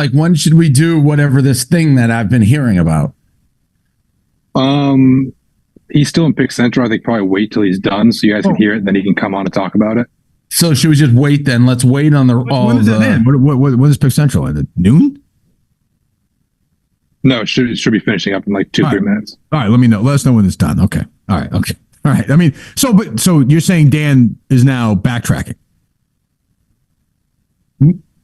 Like, when should we do whatever this thing that I've been hearing about? He's still in Pick Central. I think probably wait till he's done so you guys can hear it. Then he can come on and talk about it. So should we just wait then? Let's wait on the. When does it end? What is Pick Central? At noon? No, it should be finishing up in like 2-3 minutes. All right, let me know. Let us know when it's done. Okay. All right. Okay. All right. I mean, so you're saying Dan is now backtracking?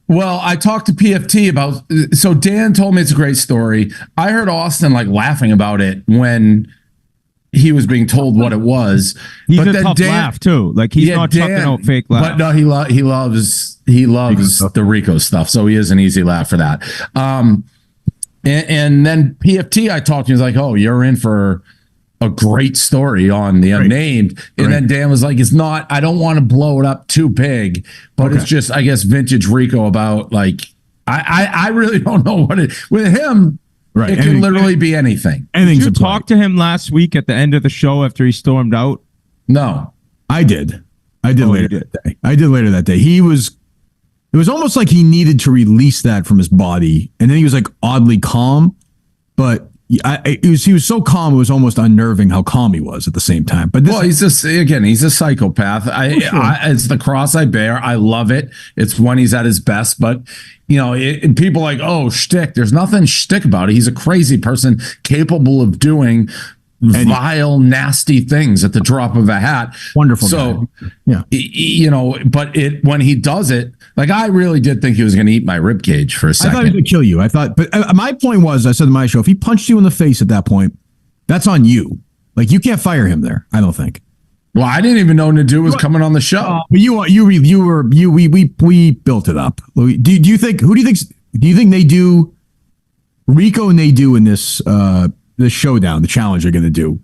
Well, I talked to PFT about. So Dan told me it's a great story. I heard Austin like laughing about it when he was being told what it was. He's a tough laugh too. Like he's not chucking out fake laughs. But no, he loves the Rico stuff. So he is an easy laugh for that. And then PFT, I talked to him, he was like, "Oh, you're in for a great story on the Unnamed." And then Dan was like, "It's not. I don't want to blow it up too big, but it's just, I guess, vintage Rico about like I really don't know what it with him." Right. It can literally be anything. Did you talk to him last week at the end of the show after he stormed out? No. I did later that day. I did later that day. It was almost like he needed to release that from his body. And then he was like oddly calm. But he was so calm, it was almost unnerving how calm he was at the same time. But he's a psychopath. It's the cross I bear. I love it. It's when he's at his best. But people are like, oh, shtick. There's nothing shtick about it. He's a crazy person capable of doing vile, nasty things at the drop of a hat. Wonderful. So, yeah, but when he does it, like I really did think he was going to eat my ribcage for a second. I thought he was going to kill you. But my point was, I said to my show, if he punched you in the face at that point, that's on you. Like you can't fire him there. I don't think. Well, I didn't even know Nadu was coming on the show. But we built it up. Do you think Nadu, Rico and Nadu in this the showdown, the challenge they're going to do?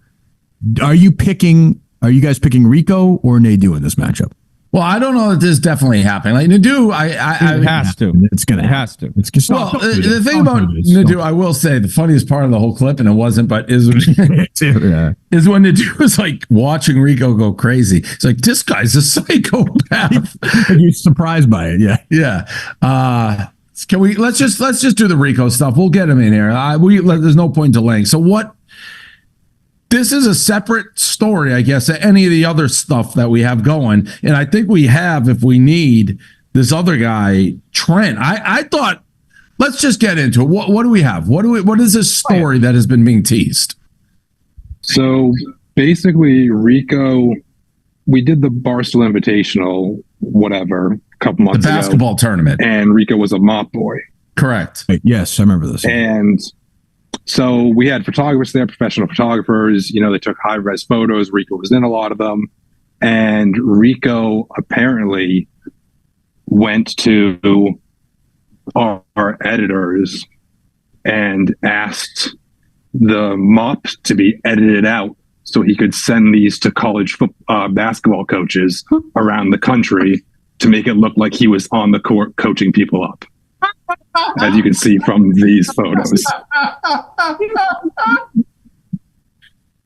Are you guys picking Rico or Nadu in this matchup? Well, I don't know that this is definitely happening. Like Nadu, it has to. It's going to happen. It's just the thing about Nadu, I will say, the funniest part of the whole clip, and it wasn't, but is when Nadu was like watching Rico go crazy. It's like, this guy's a psychopath. You're surprised by it, yeah. Yeah. Let's just do the Rico stuff. We'll get him in here. There's no point delaying. So this is a separate story, I guess, to any of the other stuff that we have going. And I think we have, if we need, this other guy, Trent. I thought, let's just get into it. What do we have? What is this story that has been being teased? So basically, Rico, we did the Barstool Invitational, whatever, a couple months ago. The basketball tournament. And Rico was a mop boy. Correct. Yes, I remember this. And so we had photographers there, professional photographers. They took high-res photos. Rico was in a lot of them. And Rico apparently went to our editors and asked the mop to be edited out so he could send these to college basketball coaches around the country to make it look like he was on the court coaching people up. As you can see from these photos.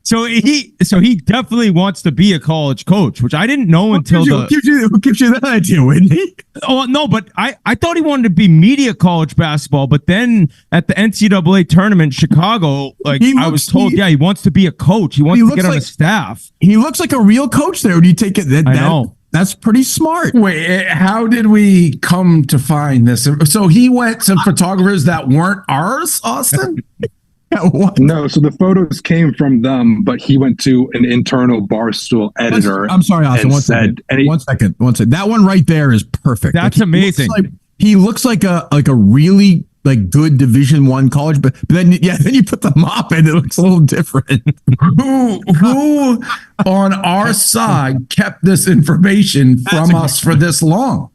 So he definitely wants to be a college coach, which I didn't know until who gives you that idea, Whitney? Oh no, but I thought he wanted to be media college basketball, but then at the NCAA tournament in Chicago, I was told, he wants to be a coach. He wants to get on the staff. He looks like a real coach there. Do you take it? I know. That's pretty smart. Wait, how did we come to find this? So he went to photographers that weren't ours, Austin? No, so the photos came from them, but he went to an internal Barstool editor. I'm sorry, Austin. One second. That one right there is perfect. That's amazing. He looks like a really good Division I college, but then you put the mop in, it looks a little different. Who on our side kept this information from us for this long?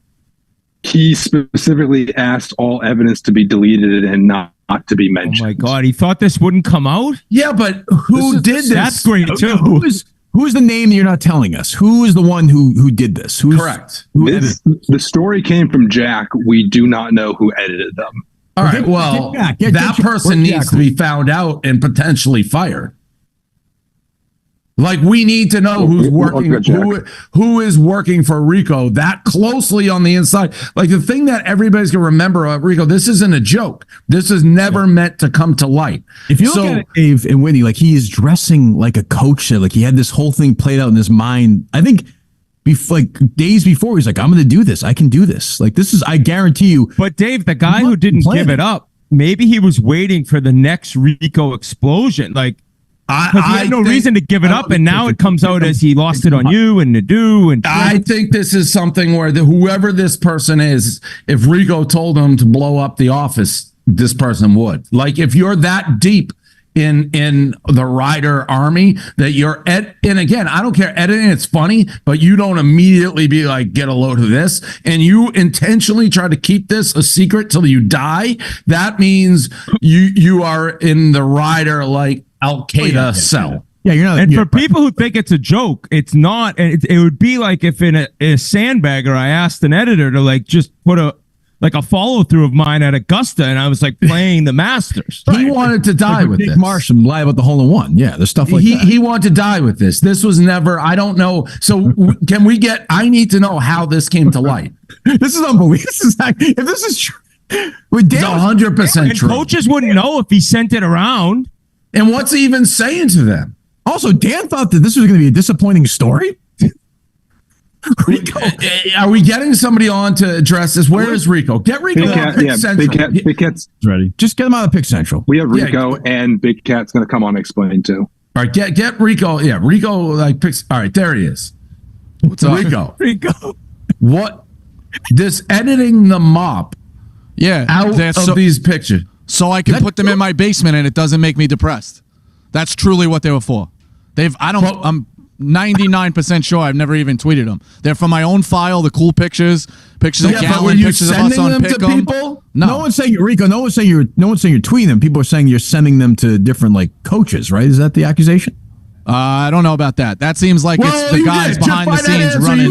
He specifically asked all evidence to be deleted and not to be mentioned. Oh my God, he thought this wouldn't come out? Yeah, but who did this? That's great too. Who is the name that you're not telling us? Who is the one who did this? Correct. The story came from Jack. We do not know who edited them. All right, well, that person needs to be found out and potentially fired. Like, we need to know who's working, who is working for Rico that closely on the inside. Like, the thing that everybody's going to remember about Rico, this isn't a joke. This is never meant to come to light. If you look at it, Dave and Whitney, like, he is dressing like a coach. Like, he had this whole thing played out in his mind. I think like days before, he's like, I'm going to do this. I can do this. Like, this is, I guarantee you. But Dave, the guy who didn't give it up, maybe he was waiting for the next Rico explosion. Like, because he had no reason to give it up, and now it comes out as he lost it on you and Nadeau. And I think this is something where whoever this person is, if Rico told him to blow up the office, this person would. Like, if you're that deep in the Ryder army that you're and again, I don't care, editing, it's funny, but you don't immediately be like, get a load of this, and you intentionally try to keep this a secret till you die. That means you are in the Ryder, like, Al-Qaeda cell. Yeah, you're not. And for people who think it's a joke, it's not. And it would be like if in a sandbagger, I asked an editor to like just put a follow through of mine at Augusta, and I was like playing the Masters. He wanted to die with this. Marsh and lie about the hole in one. Yeah, there's stuff like that. He wanted to die with this. This was never. I don't know. So can we get? I need to know how this came to light. This is unbelievable. If this is true, it's 100% true. Coaches wouldn't know if he sent it around. And what's he even saying to them? Also, Dan thought that this was going to be a disappointing story. Rico, are we getting somebody on to address this? Where is Rico? Get Rico on Pick Central. Big Cat's ready. Just get him out of Pick Central. We have Rico and Big Cat's going to come on and explain too. All right, get Rico. Yeah, Rico like picks. All right, there he is. What's up? Rico. What? This editing the mop. Yeah, out of these pictures. So I can put them in my basement and it doesn't make me depressed. That's truly what they were for. I'm 99% sure I've never even tweeted them. They're from my own file, the cool pictures of Gallon, pictures of us on Pick'em. No one's saying Rico. No one's saying you're tweeting them. People are saying you're sending them to different like coaches, right? Is that the accusation? I don't know about that. That seems like it's the guys behind the scenes running.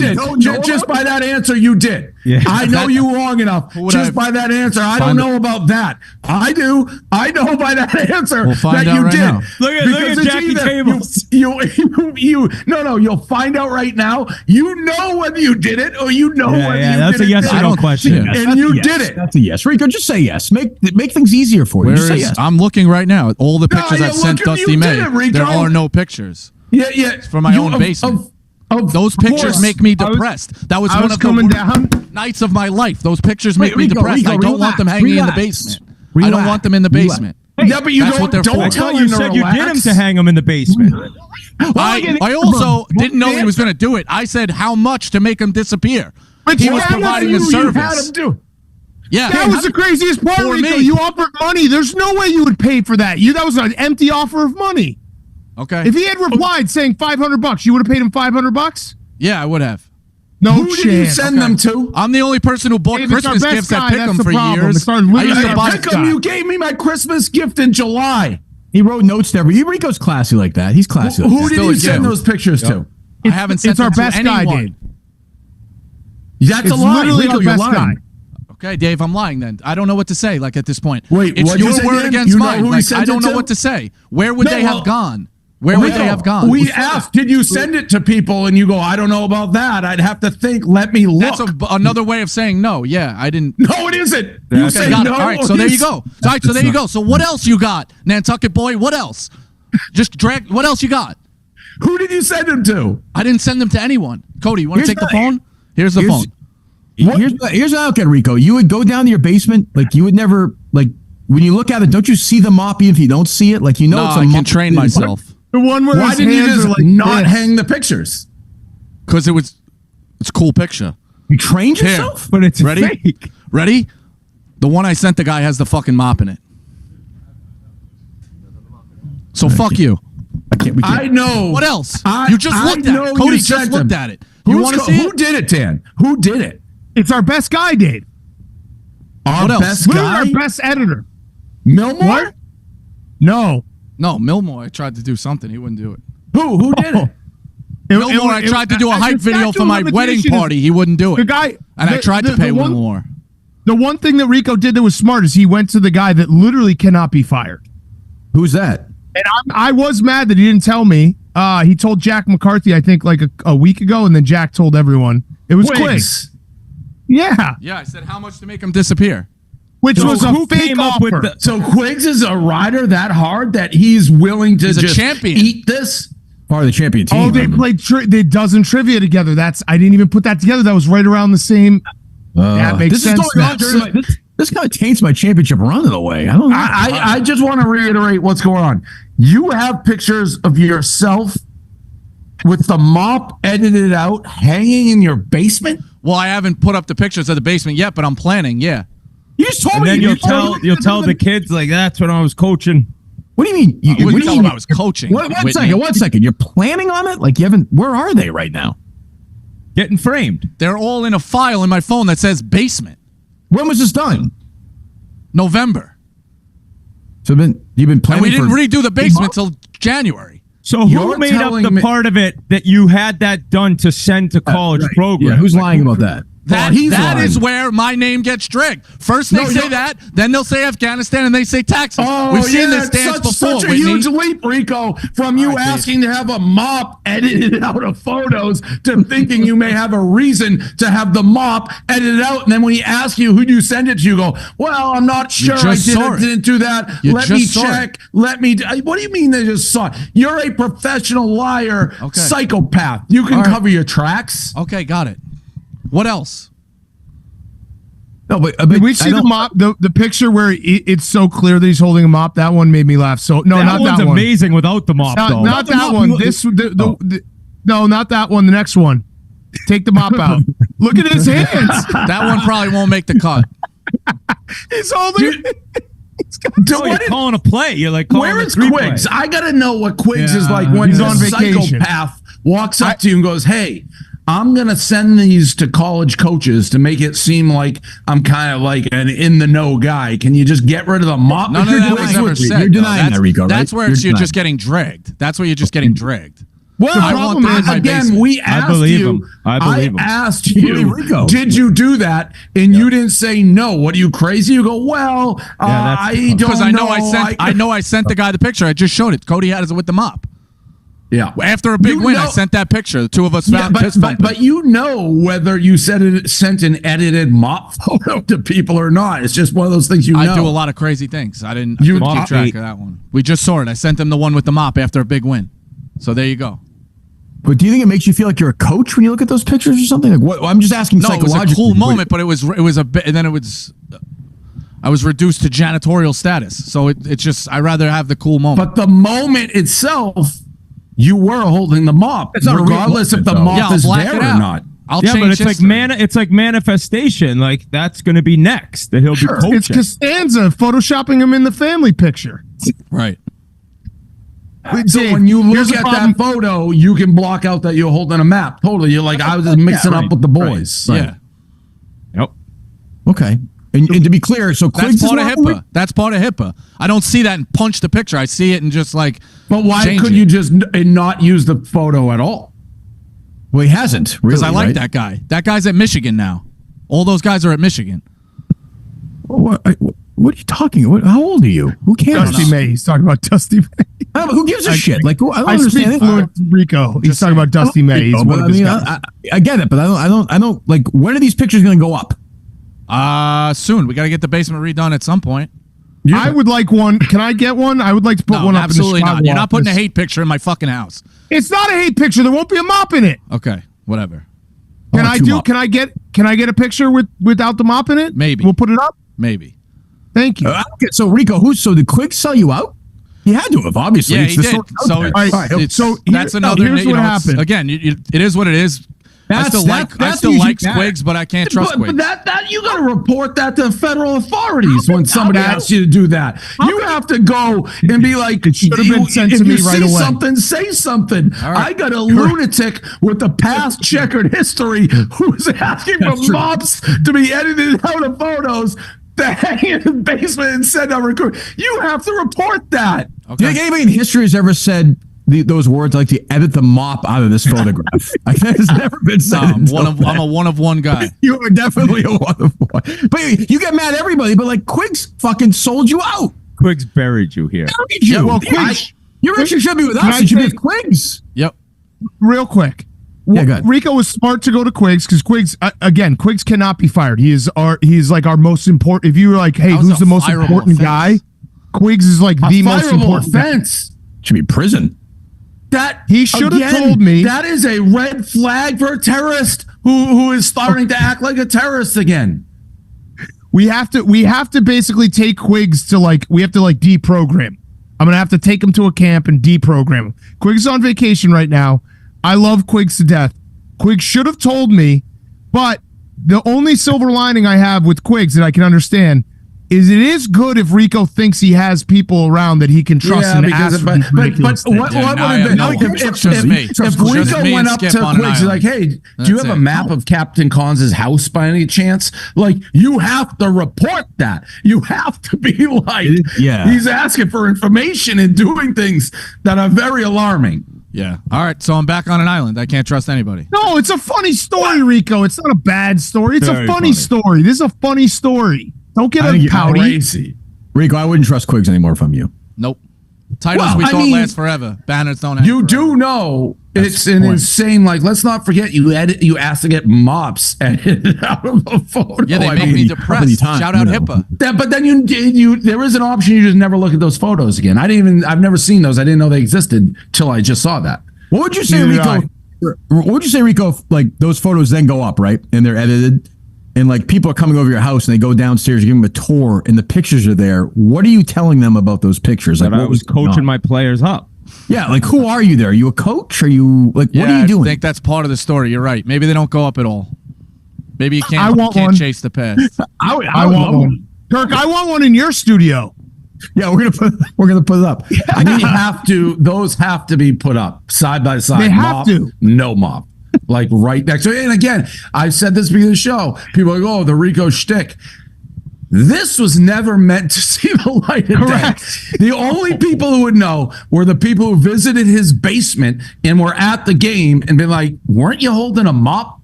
Just by that answer, you did. Yeah. I know you long enough. Just by that answer, I don't know about that. I do. I know by that answer that you did. Now. Look at Jackie Tables. You'll find out right now. You know whether you did it or you know whether you did it. That's a yes or no question. And you did it. That's a yes. Rico, just say yes. Make things easier for you. Just say yes. I'm looking right now at all the pictures I've sent Dusty May. There are no pictures. Yeah. It's from my own basement. Those pictures make me depressed. That was one of the nights of my life. Those pictures make me depressed. I don't want them hanging in the basement. I don't want them in the basement. Yeah, but you don't tell you said you did him to hang him in the basement. I also didn't know he was going to do it. I said how much to make him disappear. He was providing a service. Yeah, that was the craziest part, Rico. You offered money. There's no way you would pay for that. That was an empty offer of money. Okay. If he had replied saying $500, you would have paid him $500? Yeah, I would have. No Who did you send them to? I'm the only person who bought Christmas gifts at Pick'em for years. I used to buy Pick'em. You gave me my Christmas gift in July. He wrote notes to everybody. Rico's classy like that. He's classy. Who did you send those pictures to? I haven't sent them to anyone. It's our best guy, Dave. That's a lie. Rico, you're lying. Okay, Dave, I'm lying then. I don't know what to say, like, at this point. Wait, it's your word against mine. Like, I don't know what to say. Where would they have gone? Where would they have gone? We asked, did you send it to people? And you go, I don't know about that. I'd have to think. Let me look. That's another way of saying no. Yeah, I didn't. No, it isn't. You say no. All right, so there you go. All right, so there you go. So what else you got, Nantucket boy? What else? Just drag. What else you got? Who did you send them to? I didn't send them to anyone. Cody, you want to take the phone? Here's the phone. Here's how I look at Rico. You would go down to your basement, like you would never, like when you look at it, don't you see the mop even if you don't see it? Like it's a mop. I can train myself. The one where why didn't you just not hang the pictures? Because it's a cool picture. You trained yourself? But it's ready? Fake. Ready? The one I sent the guy has the fucking mop in it. So fuck you. I know. What else? You just looked at it. Cody just looked at it. You want to see it? Who did it, Dan? Who did it? It's our best guy, Dave. Our best guy? Our best editor. Milmore? What? No, Milmore. I tried to do something. He wouldn't do it. Who did it? Milmore, I tried to do a hype video for my wedding party. He wouldn't do it. The guy, I tried to pay Milmore. The one thing that Rico did that was smart is he went to the guy that literally cannot be fired. Who's that? And I was mad that he didn't tell me He told Jack McCarthy, I think, like a week ago, and then Jack told everyone. It was Quiggs. Yeah. Yeah, I said how much to make him disappear. Which was a fake offer. So Quiggs is a rider that hard that he's willing to just champion. Eat this? Part of the champion team. Oh, they played they dozen trivia together. I didn't even put that together. That was right around the same. That makes this sense. Is going on during this kind of taints my championship run in a way. I don't know. I just want to reiterate what's going on. You have pictures of yourself with the mop edited out hanging in your basement? Well, I haven't put up the pictures of the basement yet, but I'm planning, yeah. You just told And me. then you'll tell the kids like that's when I was coaching. What do you mean? I wouldn't tell them I was coaching. One second. You're planning on it? Like you haven't. Where are they right now? Getting framed. They're all in a file in my phone that says basement. When was this done? November. So you've been planning. And we didn't redo the basement till January. So who made up the part of it that you had that done to send to college programs? Yeah, who's lying about that? That is where my name gets dragged. First they say that, then they'll say Afghanistan, and they say Texas. We've seen this dance before, such a Whitney. huge leap, Rico, from you asking to have a mop edited out of photos to thinking you may have a reason to have the mop edited out. And then when he asks you who do you send it to, you go, well, I'm not sure. I didn't do that. Let me check. What do you mean they just saw it? You're a professional liar, psychopath. You can cover your tracks. Okay, got it. What else? No, but did we see the mop? The picture where it's so clear that he's holding a mop. That one made me laugh. So no, not that one. Amazing without the mop. Not that one. No, not that one. The next one. Take the mop out. Look at his hands. That one probably won't make the cut. He's holding. You're calling a play. You're like, where is Quiggs? I gotta know what Quiggs is like when he's on vacation. Psychopath walks up to you and goes, "Hey, I'm going to send these to college coaches to make it seem like I'm kind of like an in-the-know guy. Can you just get rid of the mop?" None of that was ever said. You're denying that, Rico, right? That's where you're just getting dragged. That's where you're just getting dragged. Well, the problem is, again, we asked you. I asked you, did you do that? And you didn't say no. What are you, crazy? You go, well, I don't know. Because I know I sent the guy the picture. I just showed it. Cody had it with the mop. Yeah. After a big win, I sent that picture. The two of us found but you know whether you sent an edited mop photo to people or not. It's just one of those things you know. I do a lot of crazy things. I couldn't keep track of that one. We just saw it. I sent them the one with the mop after a big win. So there you go. But do you think it makes you feel like you're a coach when you look at those pictures or something? Like what? I'm just asking. No, it was a cool moment, but it was a bit, and then it was. I was reduced to janitorial status, so it's just I rather have the cool moment. But the moment itself, you were holding the mop, regardless if the mop is there or not. I'll change but it's like manifestation. Like that's going to be next that he'll be coaching. It's Costanza photoshopping him in the family picture. Right. So when you look at that photo, you can block out that you're holding a map. Totally. You're like, I was just mixing up with the boys. Right. Yeah. Yep. Okay. And to be clear, so that's part of HIPAA. That's part of HIPAA. I don't see that and punch the picture. I see it and just like. But why could you just not use the photo at all? Well, he hasn't. Because I like that guy. That guy's at Michigan now. All those guys are at Michigan. What are you talking about? How old are you? Who cares? Dusty May. He's talking about Dusty May. Who gives a shit? Like, I don't I understand speak fluent Rico. He's talking about Dusty May. He's one of his guys. I get it, but I don't like. When are these pictures going to go up? Soon. We got to get the basement redone at some point. Yeah. I would like one. Can I get one? I would like to put one up. Absolutely in the not. You're not putting a hate picture in my fucking house. It's not a hate picture. There won't be a mop in it. Okay, whatever. Can I get a picture without the mop in it? Maybe. We'll put it up. Maybe. Thank you. So Rico, did Quiggs sell you out? He had to have, obviously. Yeah, he did. So that's another. Here's what happened. Again, it is what it is. I still like Quiggs, but I can't trust Quiggs. But that you got to report that to federal authorities when somebody asks you to do that. You have to go and be like, it should have been sent to me right away. Something, say something. Right. I got a lunatic with a past checkered history who's asking for mops to be edited out of photos to hang in the basement and send out record. You have to report that. Okay. Do you think anybody in history has ever said those words like to edit the mop out of this photograph? Like that has never been said. I'm a one of one guy. You are definitely a one of one. But you get mad at everybody, but like Quiggs fucking sold you out. Quiggs buried you here. Buried you. Yeah, well, Your mission should be with Can us. I It should be say- with Quigs. Yep. Real quick. Yeah, go ahead. Rico was smart to go to Quigs because Quigs, again, Quigs cannot be fired. He's like our most important. If you were like, hey, That was who's a the most fireable important offense. guy? Quigs is like the most fireable important guy. offense. Should be prison. That He should have again, told me. That is a red flag for a terrorist who is starting to act like a terrorist again. We have to basically take Quigs to we have to deprogram. I'm gonna have to take him to a camp and deprogram him. Quigs is on vacation right now. I love Quigs to death. Quigs should have told me, but the only silver lining I have with Quigs that I can understand is it is good if Rico thinks he has people around that he can trust and ask for these ridiculous things. what Yeah, would now I have been have no if trust me. if Just Rico me went and up Skip to on an Quigs, he's like, hey, do you That's have a it. map of Captain Cons' house by any chance? Like, you have to report that. You have to be like, Yeah. he's asking for information and doing things that are very alarming. Yeah. All right. So I'm back on an island. I can't trust anybody. No, it's a funny story, Rico. It's not a bad story. It's Very a funny funny. story. This is a funny story. Don't get I think you're pouty. Crazy. Rico, I wouldn't trust Quigs anymore from you. Nope. Titles Well, we I thought mean, last forever. Banners don't. End You forever. do know it's the an point. insane. Like, let's not forget you asked to get mops edited out of a photo. Yeah, they I make mean, me how many depressed. times, Shout out you know? HIPAA. but then you there is an option you just never look at those photos again. I've never seen those. I didn't know they existed till I just saw that. What would you say, Neither did Rico? What would you say, Rico? If, like those photos then go up, right, and they're edited, and like people are coming over your house and they go downstairs, you give them a tour, and the pictures are there. What are you telling them about those pictures? Like, That I what was going coaching on? my players up. Yeah, like who are you there? Are you a coach? Are you like Yeah, what are you doing? I think that's part of the story. You're right. Maybe they don't go up at all. Maybe you I can't, want can't one. chase the past. I I want one. Kirk, I want one in your studio. Yeah, we're gonna put it up. Those have to be put up side by side. They have Mop, to. no mop. Like right next to it. And again, I've said this beginning of the show. People are like, oh, the Rico shtick. This was never meant to see the light of day. The only people who would know were the people who visited his basement and were at the game and been like, weren't you holding a mop?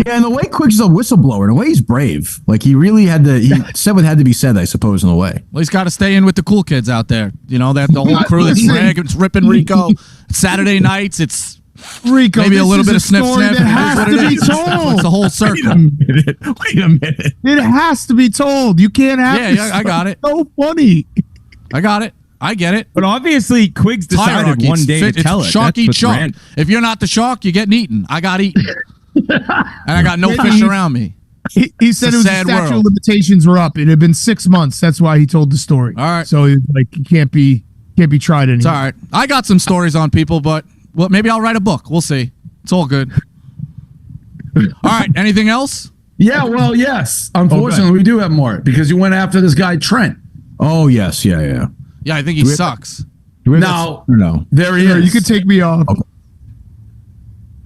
Yeah, and the way Quigs is a whistleblower, in a way he's brave. Like he really had to. He said what had to be said, I suppose, in a way. Well, he's got to stay in with the cool kids out there. You know, that the whole crew that's Listen. bragging, it's ripping Rico. Saturday nights, it's Rico, maybe a this little is bit of sniff story sniff. that and has that's to what it be is. told. It's the whole circle. Wait a minute. It has to be told. You can't have Yeah, this yeah, I got it. So funny. I got it. I get it. But obviously, Quiggs decided Hierarchy. one day to It's tell it. shark That's eat what's shark. random. If you're not the shark, you're getting eaten. I got eaten. And I got no fish around me. He said It's a it was the sad statute world. of limitations were up. It had been 6 months. That's why he told the story. All right. So he was like, he can't be tried anymore. It's all right. I got some stories on people, but well, maybe I'll write a book. We'll see. It's all good. All right. Anything else? Yeah, well, yes. Unfortunately, we do have more because you went after this guy, Trent. Oh yes, yeah. Yeah, I think he sucks. Do we have Now- that- no. There he Here, is. you can take me off.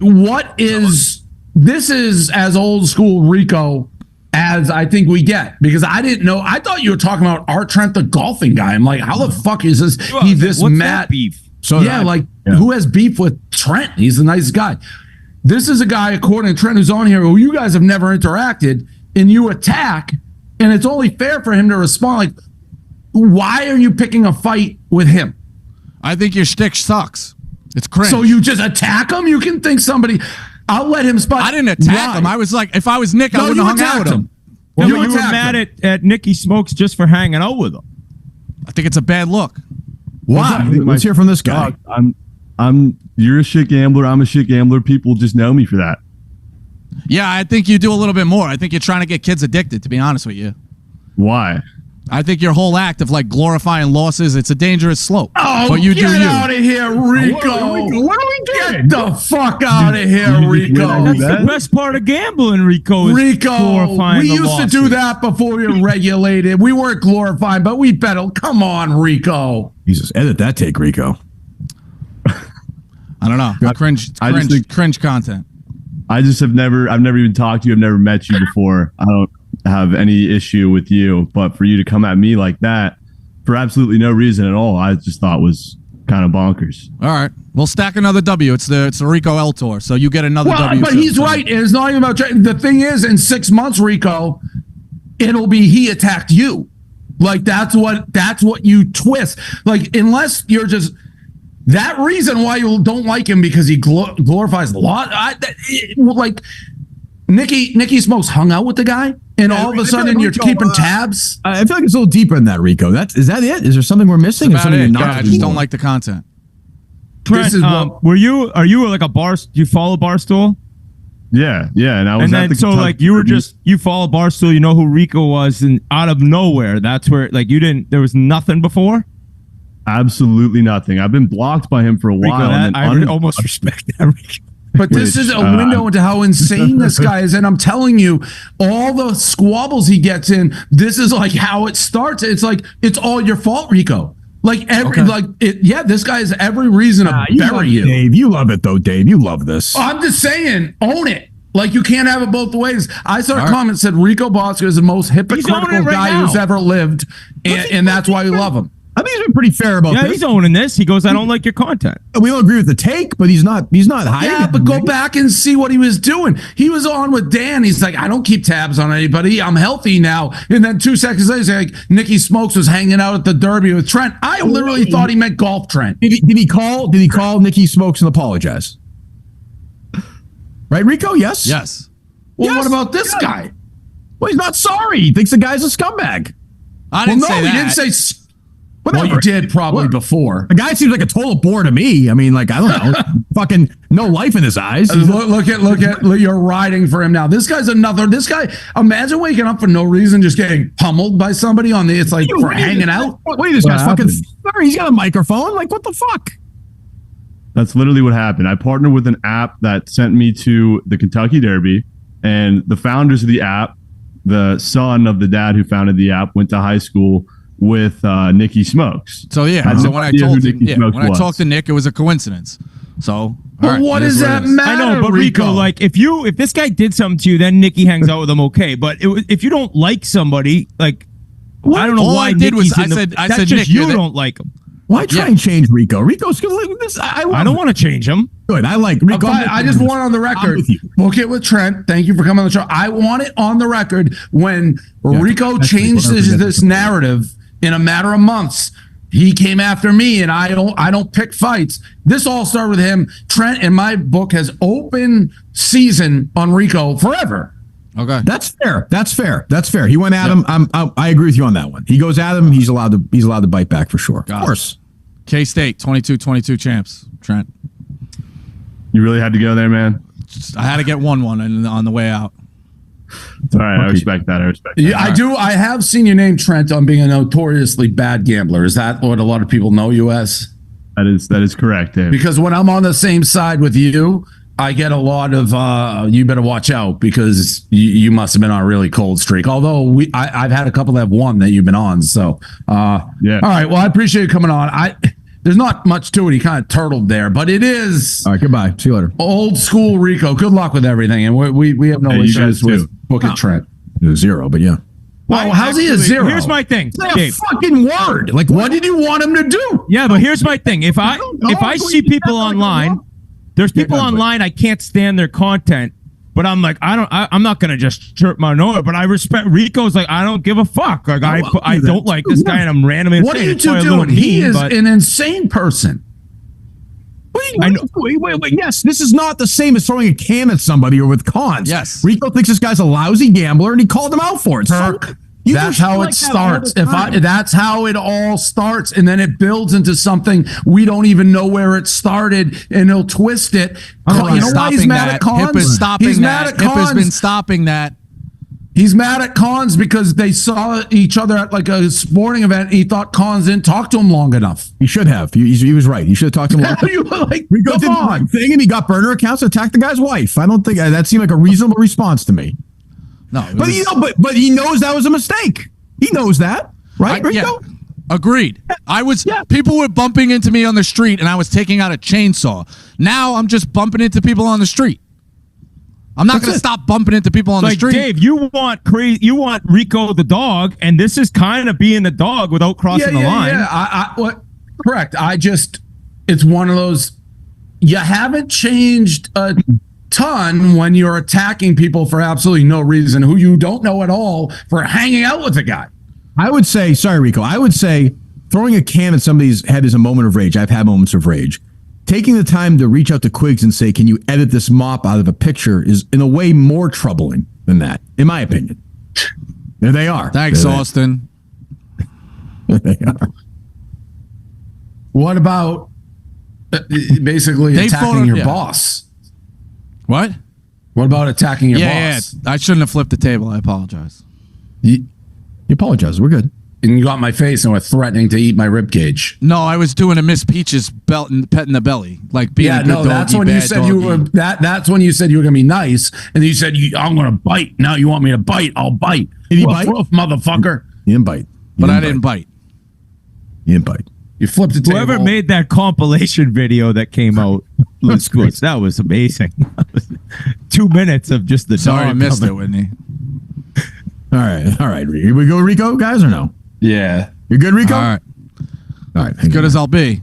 What is this is as old school Rico as I think we get because I didn't know. I thought you were talking about Art Trent, the golfing guy. I'm like, how the fuck is this? He this What's mad that beef? So yeah, like who has beef with Trent? He's a nice guy. This is a guy, according to Trent, who's on here, who you guys have never interacted, and you attack, and it's only fair for him to respond. Like, why are you picking a fight with him? I think your shtick sucks. It's cringe. So you just attack him? You can think somebody. I'll let him spot. I didn't attack Why? him. I was like, if I was Nick, I No, wouldn't you have hung out attacked with him. him. Well, You you were attacked mad him. at Nicky Smokes just for hanging out with him. I think it's a bad look. Why? Let's hear from this guy. Dog, you're a shit gambler. I'm a shit gambler. People just know me for that. Yeah, I think you do a little bit more. I think you're trying to get kids addicted, to be honest with you. Why? I think your whole act of like glorifying losses, it's a dangerous slope. Oh, but you get do you. out of here, Rico! What are we Get the fuck out of here, Rico! That's the best part of gambling, Rico. Is Rico, glorifying we the used to do losses. that before we were regulated. We weren't glorifying, but we better. Come on, Rico. Jesus, edit that take, Rico. I don't know. Cringe, I just think- cringe content. I've never even talked to you. I've never met you before. I don't have any issue with you, but for you to come at me like that for absolutely no reason at all, I just thought was kind of bonkers. All right, we'll stack another W. It's the Rico L tour, so you get another Well, W. but too. he's right. It's not even about. The thing is, in 6 months, Rico, it'll be he attacked you. Like that's what you twist. Like unless you're just that reason why you don't like him because he glorifies a lot. Like Nicky Smokes hung out with the guy, and all of a sudden you're keeping tabs. I feel like it's a little deeper than that, Rico. Is that it? Is there something we're missing? That's Or something about you're it. not? I just don't like the content. Trent, are you like a bar? Do you follow Barstool? Yeah, and I was. And then so like you follow Barstool, you know who Rico was, and out of nowhere, that's where like there was nothing before. Absolutely nothing. I've been blocked by him for a while. Rico, I almost respect that, Rico. But this is a window into how insane this guy is. And I'm telling you, all the squabbles he gets in, this is like how it starts. It's like, it's all your fault, Rico. Like, this guy has every reason to bury you. Dave, you love it, though, Dave. You love this. I'm just saying, own it. Like, you can't have it both ways. I saw a comment that said Rico Bosco is the most hypocritical guy who's ever lived. And that's why we love him. I think he's been pretty fair about this. Yeah, he's owning this. He goes, I don't like your content. We don't agree with the take, but he's not hiding. Yeah, but go back and see what he was doing. He was on with Dan. He's like, I don't keep tabs on anybody. I'm healthy now. And then 2 seconds later, he's like, Nicky Smokes was hanging out at the Derby with Trent. I literally thought he meant golf Trent. Did he call Nicky Smokes and apologize? Right, Rico? Yes? Yes. Well, what about this guy? Well, he's not sorry. He thinks the guy's a scumbag. I didn't say that. He didn't say... Well, you did probably before. The guy seems like a total bore to me. I mean, like, I don't know. Fucking no life in his eyes. Look at you're riding for him now. This guy, imagine waking up for no reason, just getting pummeled by somebody it's like for hanging out. Wait, this guy's fucking, he's got a microphone. Like, what the fuck? That's literally what happened. I partnered with an app that sent me to the Kentucky Derby, and the founders of the app, the son of the dad who founded the app, went to high school with Nicky Smokes. So when I talked to Nick, it was a coincidence. So what does that matter? I know, but Rico, like if this guy did something to you, then Nicky hangs out with him, okay. But if you don't like somebody, like I don't know why I did was I said just Nick, you don't like him. Why try and change Rico? Rico's this. I don't want to change him. Good. I like Rico. I just want it on the record. Book it with Trent. Thank you for coming on the show. I want it on the record when Rico changes this narrative in a matter of months. He came after me, and I don't pick fights. This all started with him. Trent, in my book, has open season on Rico forever. Okay, that's fair. He went at him. I agree with you on that one. He goes at him. He's allowed to bite back for sure. Of course. K-State 22-22 champs. Trent, you really had to go there, man. I had to get one on the way out. All right, I respect that. Yeah, I do. I have seen your name, Trent, on being a notoriously bad gambler. Is that what a lot of people know you as? That is correct, Dave. Because when I'm on the same side with you, I get a lot of you better watch out because you must have been on a really cold streak. Although I've had a couple that have won that you've been on. So yeah. All right. Well, I appreciate you coming on. There's not much to it. He kind of turtled there, but it is. All right, goodbye. See you later. Old school Rico. Good luck with everything, and we have no issues with booking Trent. Zero, but yeah. Well, how's he a zero? Here's my thing. Say a fucking word. Like, what did you want him to do? Yeah, but here's my thing. If I see people online, there's people online I can't stand their content. But I'm like, I'm not going to just chirp my nose, but I respect Rico's like, I don't give a fuck. Like, I don't like this guy and I'm randomly What are you two doing? He is an insane person. Wait. Yes, this is not the same as throwing a can at somebody or with cons. Yes. Rico thinks this guy's a lousy gambler and he called him out for it. That's how it starts. That's how it all starts, and then it builds into something we don't even know where it started, and he'll twist it. You know why he's mad at Cons? Hip is stopping that. Hip has been stopping that. He's mad at Cons because they saw each other at like a sporting event. He thought Cons didn't talk to him long enough. He should have. He was right. He should have talked to him long enough. Rico did the right thing, and he got burner accounts to attack the guy's wife. I don't think that seemed like a reasonable response to me. No, but he knows that was a mistake. He knows that, right, Rico? Yeah, agreed. People were bumping into me on the street, and I was taking out a chainsaw. Now I'm just bumping into people on the street. I'm not going to stop bumping into people on the street. Dave, you want Rico the dog, and this is kind of being the dog without crossing the line. Yeah, correct. It's one of those. You haven't changed a ton when you're attacking people for absolutely no reason who you don't know at all for hanging out with a guy. I would say, sorry, Rico. I would say throwing a can at somebody's head is a moment of rage. I've had moments of rage. Taking the time to reach out to Quiggs and say, can you edit this mop out of a picture is in a way more troubling than that, in my opinion. There they are. Thanks, Austin. There they are. What about basically attacking your boss? What? What about attacking your boss? Yeah, I shouldn't have flipped the table. I apologize. You apologize. We're good. And you got my face and were threatening to eat my rib cage. No, I was doing a Miss Peaches belt and petting the belly, like being a good doggy, that's when you said doggy. you were. That's when you said you were gonna be nice, and then you said I'm gonna bite. Now you want me to bite? I'll bite. Did he Woof, bite? woof, motherfucker. You didn't bite. But I didn't bite. You didn't bite. You flipped the table. Whoever made that compilation video that came out, that was amazing. 2 minutes of just the Sorry, I dog missed it, coming. Whitney. All right. Here we go, Rico, guys, or no? Yeah. You're good, Rico? All right. All right. As good as I'll be.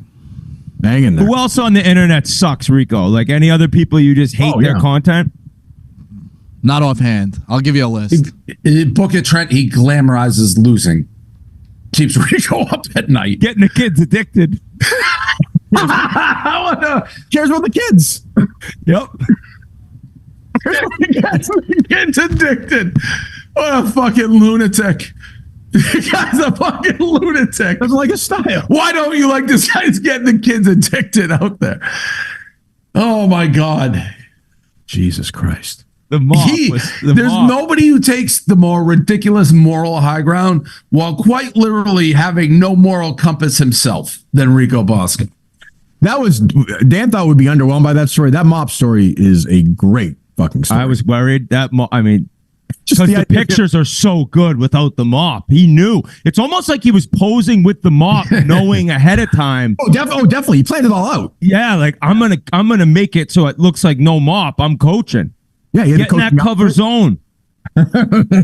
Hang in there. Who else on the internet sucks, Rico? Like any other people you just hate their content? Not offhand. I'll give you a list. Book it, Trent. He glamorizes losing. Keeps Rico up at night. Getting the kids addicted. Cares about the kids. Yep. Kids addicted. What a fucking lunatic. The guy's a fucking lunatic. Doesn't like his style. Why don't you like this guy's getting the kids addicted out there? Oh my God. Jesus Christ. The mop There's nobody who takes the more ridiculous moral high ground while quite literally having no moral compass himself than Rico Boskin. That was Dan thought would be underwhelmed by that story. That mop story is a great fucking story. I was worried that Just because the idea- pictures are so good without the mop. He knew. It's almost like he was posing with the mop, knowing ahead of time. Definitely. He planned it all out. Yeah, like I'm gonna make it so it looks like no mop. I'm coaching. Yeah, he had Get in that cover zone.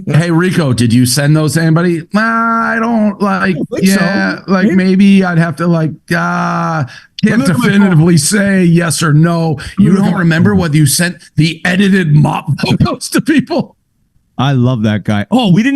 Hey, Rico, did you send those to anybody? I don't like. So. Maybe I'd have to can't definitively say yes or no. You don't remember whether you sent the edited mop photos to people? I love that guy. Oh, we didn't even